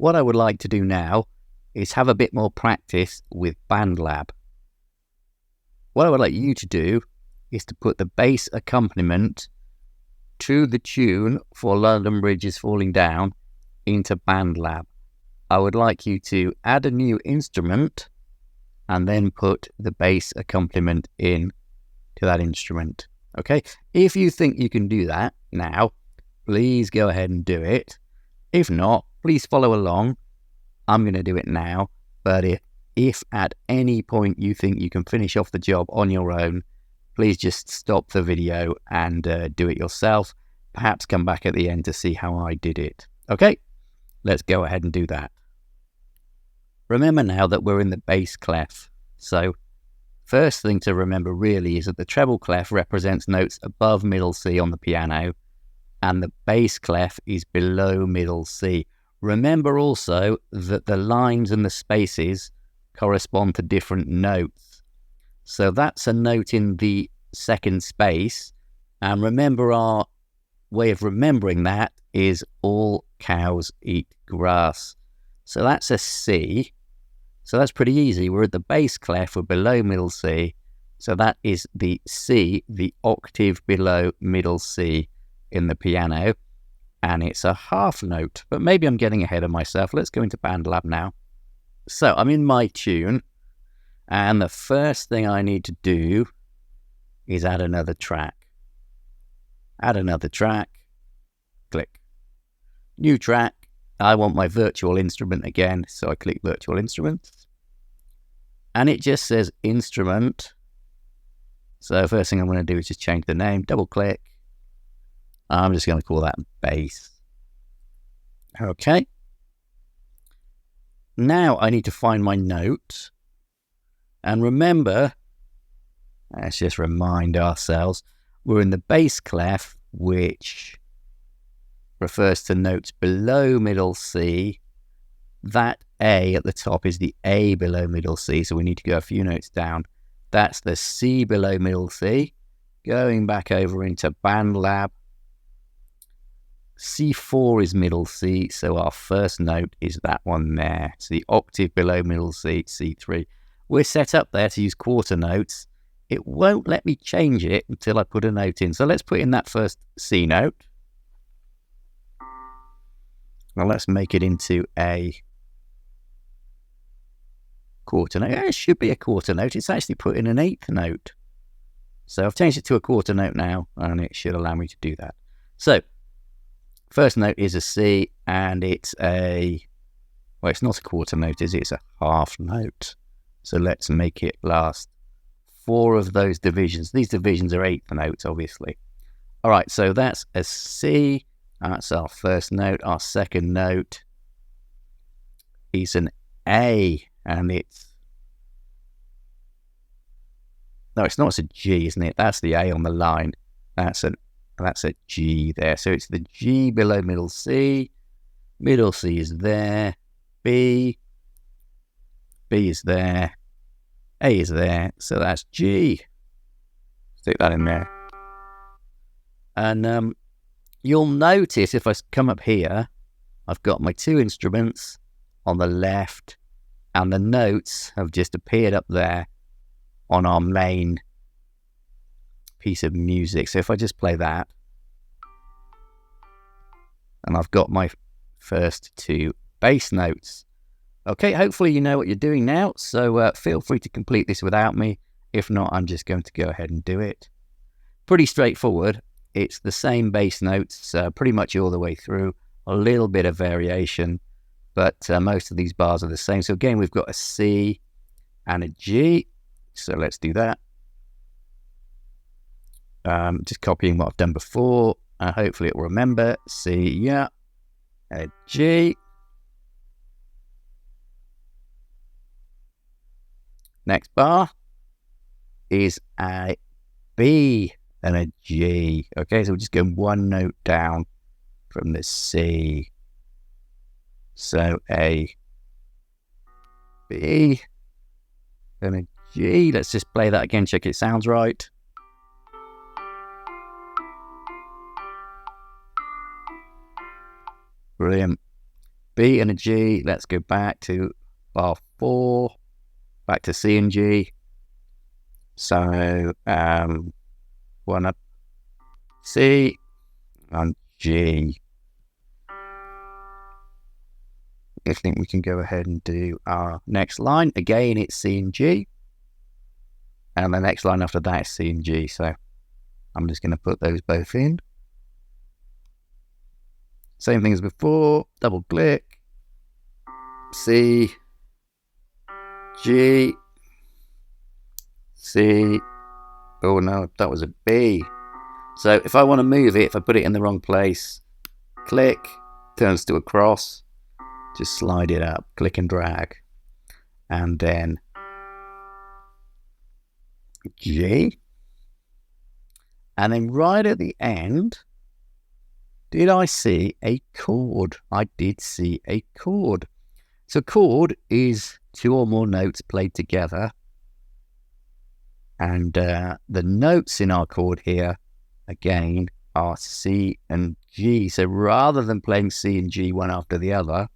what I would like to do now is have a bit more practice with BandLab. What I would like you to do is to put the bass accompaniment to the tune for London Bridge is Falling Down into BandLab. I would like you to add a new instrument and then put the bass accompaniment in to that instrument. Okay? If you think you can do that now, please go ahead and do it. If not, please follow along. I'm going to do it now, but if at any point you think you can finish off the job on your own, please just stop the video and do it yourself. Perhaps come back at the end to see how I did it. Okay, let's go ahead and do that. Remember now that we're in the bass clef. So first thing to remember really is that the treble clef represents notes above middle C on the piano, and the bass clef is below middle C. Remember also that the lines and the spaces correspond to different notes. So that's a note in the second space. And remember, our way of remembering that is all cows eat grass. So that's a C. So that's pretty easy. We're at the bass clef, we're below middle C. So that is the C, the octave below middle C in the piano. And it's a half note, but maybe I'm getting ahead of myself. Let's go into BandLab now. So I'm in my tune, and the first thing I need to do is add another track. Add another track, click. New track, I want my virtual instrument again, so I click virtual instruments. And it just says instrument. So first thing I'm going to do is just change the name, double click. I'm just going to call that bass. Okay. Now I need to find my note. And remember, let's just remind ourselves, we're in the bass clef, which refers to notes below middle C. That A at the top is the A below middle C, so we need to go a few notes down. That's the C below middle C. Going back over into BandLab. C4 is middle C, so our first note is that one there. So the octave below middle C, C3. We're set up there to use quarter notes. It won't let me change it until I put a note in. So let's put in that first C note. Now let's make it into a quarter note. It should be a quarter note. It's actually put in an eighth note. So I've changed it to a quarter note now, and it should allow me to do that. So first note is a C, and it's well, it's not a quarter note, is it? It's a half note. So let's make it last 4 of those divisions. These divisions are eighth notes, obviously. All right, so that's a C. That's our first note. Our second note is an A, and no, it's not. It's a G, isn't it? That's the A on the line. That's a G there. So it's the G below middle C. Middle C is there. B is there. A is there. So that's G. Stick that in there. And you'll notice if I come up here, I've got my 2 instruments on the left, and the notes have just appeared up there on our main piece of music. So if I just play that, and I've got my first 2 bass notes. Okay, hopefully you know what you're doing now, so feel free to complete this without me. If not, I'm just going to go ahead and do it. Pretty straightforward. It's the same bass notes pretty much all the way through, a little bit of variation, but most of these bars are the same. So again, we've got a C and a G, so let's do that. Just copying what I've done before, hopefully it will remember. C, yeah, a G. Next bar is a B and a G. Okay, so we're just going 1 note down from the C. So a B and a G. Let's just play that again, check it sounds right. Brilliant. B and a G. Let's go back to bar 4, back to C and G. So, one up C and G. I think we can go ahead and do our next line. Again, it's C and G. And the next line after that is C and G. So I'm just going to put those both in. Same thing as before. Double click. C, G, C. Oh no, that was a B. So if I want to move it, if I put it in the wrong place, click, turns to a cross, just slide it up, click and drag. And then G. And then right at the end, did I see a chord? I did see a chord. So chord is 2 or more notes played together. And the notes in our chord here, again, are C and G. So rather than playing C and G one after the other,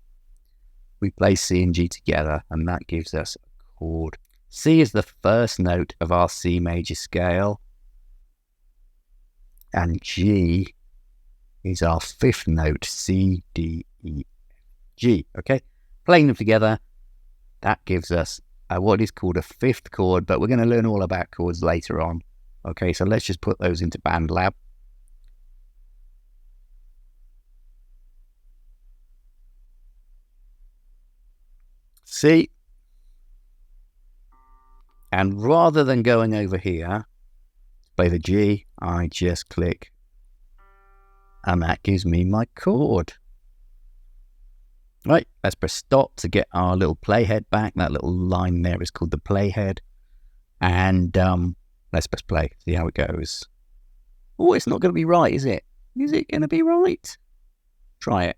we play C and G together, and that gives us a chord. C is the first note of our C major scale, and G is our 5th note, C, D, E, G. Okay, playing them together, that gives us what is called a 5th chord, but we're going to learn all about chords later on. Okay, so let's just put those into BandLab. C. And rather than going over here, play the G, I just click, and that gives me my chord. Right, let's press stop to get our little playhead back. That little line there is called the playhead. And let's press play, see how it goes. Oh, it's not going to be right, is it? Is it going to be right? Try it.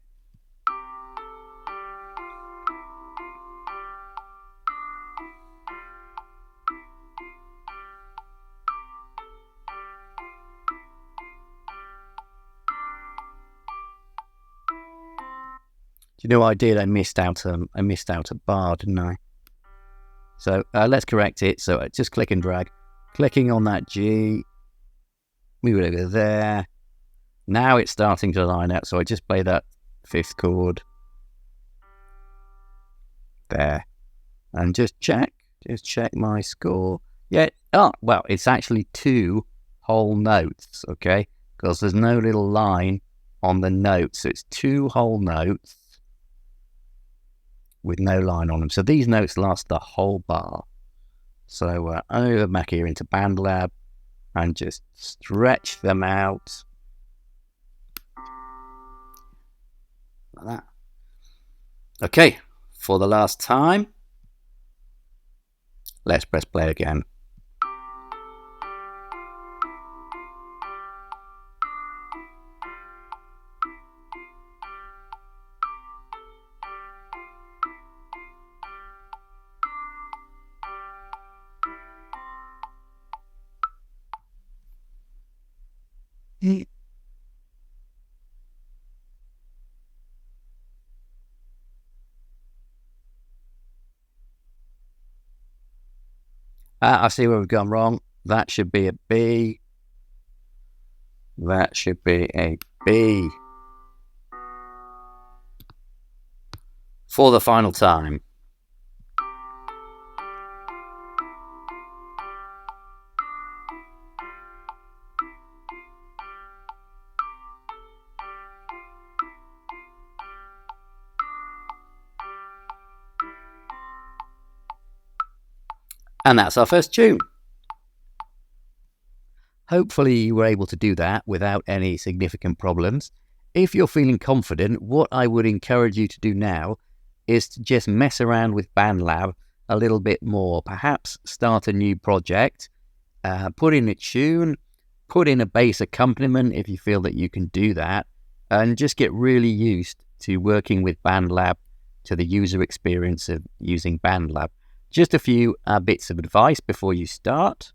Do you know what I did? I missed out a bar, didn't I? So let's correct it. So just click and drag. Clicking on that G, move it over there. Now it's starting to line up. So I just play that 5th chord there, and just check my score. Yeah. Oh, well, it's actually 2 whole notes. Okay, because there's no little line on the note, so it's 2 whole notes with no line on them. So these notes last the whole bar. So I'm going to go back here into BandLab and just stretch them out like that. Okay, for the last time, let's press play again. I see where we've gone wrong. That should be a B. That should be a B. For the final time. And that's our first tune. Hopefully you were able to do that without any significant problems. If you're feeling confident, what I would encourage you to do now is to just mess around with BandLab a little bit more. Perhaps start a new project, put in a tune, put in a bass accompaniment if you feel that you can do that, and just get really used to working with BandLab, to the user experience of using BandLab. Just a few bits of advice before you start.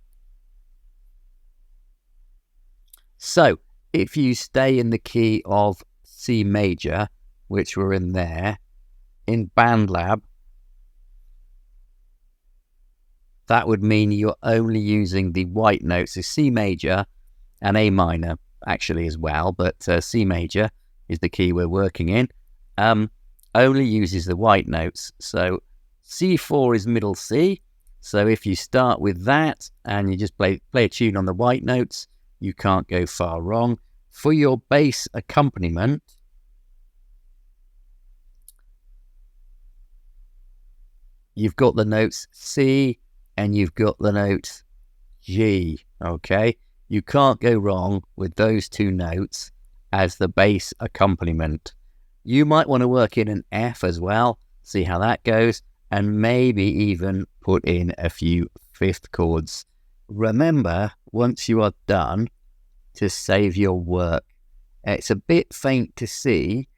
So, if you stay in the key of C major, which we're in there, in BandLab, that would mean you're only using the white notes, so C major and A minor actually as well, but C major is the key we're working in. Only uses the white notes. So C4 is middle C. So if you start with that and you just play a tune on the white notes, you can't go far wrong. For your bass accompaniment, you've got the notes C and you've got the note G, okay? You can't go wrong with those two notes as the bass accompaniment. You might want to work in an F as well, see how that goes, and maybe even put in a few fifth chords. Remember, once you are done, to save your work. It's a bit faint to see,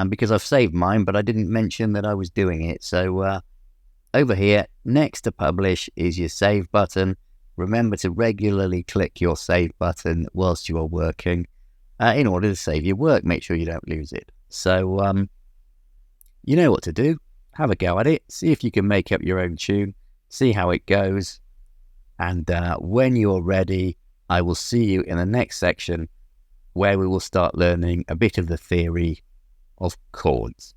because I've saved mine, but I didn't mention that I was doing it. So over here, next to publish is your save button. Remember to regularly click your save button whilst you are working in order to save your work. Make sure you don't lose it. So you know what to do. Have a go at it. See if you can make up your own tune. See how it goes. And when you're ready, I will see you in the next section where we will start learning a bit of the theory of chords.